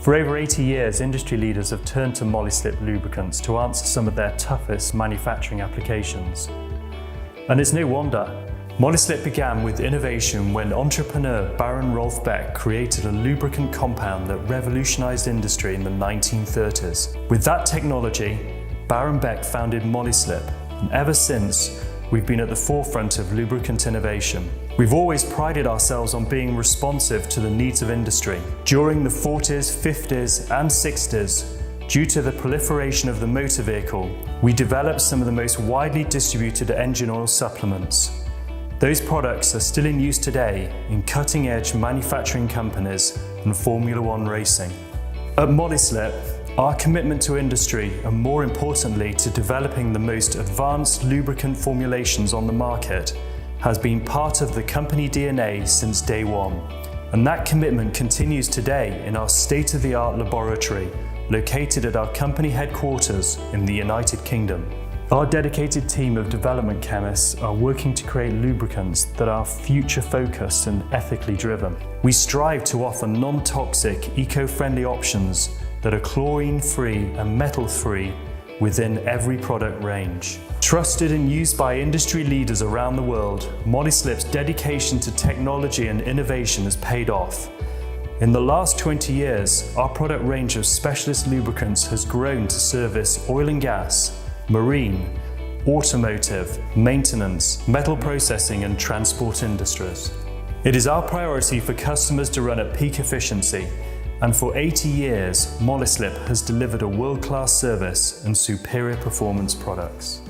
For over 80 years, industry leaders have turned to Molyslip lubricants to answer some of their toughest manufacturing applications. And it's no wonder. Molyslip began with innovation when entrepreneur Baron Rolf Beck created a lubricant compound that revolutionized industry in the 1930s. With that technology, Baron Beck founded Molyslip, and ever since, we've been at the forefront of lubricant innovation. We've always prided ourselves on being responsive to the needs of industry. During the 40s, 50s, and 60s, due to the proliferation of the motor vehicle, we developed some of the most widely distributed engine oil supplements. Those products are still in use today in cutting-edge manufacturing companies and Formula One racing. At Molyslip, our commitment to industry, and more importantly to developing the most advanced lubricant formulations on the market, has been part of the company DNA since day one. And that commitment continues today in our state-of-the-art laboratory, located at our company headquarters in the United Kingdom. Our dedicated team of development chemists are working to create lubricants that are future-focused and ethically driven. We strive to offer non-toxic, eco-friendly options that are chlorine-free and metal-free within every product range. Trusted and used by industry leaders around the world, Molyslip's dedication to technology and innovation has paid off. In the last 20 years, our product range of specialist lubricants has grown to service oil and gas, marine, automotive, maintenance, metal processing, and transport industries. It is our priority for customers to run at peak efficiency, and for 80 years, Molyslip has delivered a world-class service and superior performance products.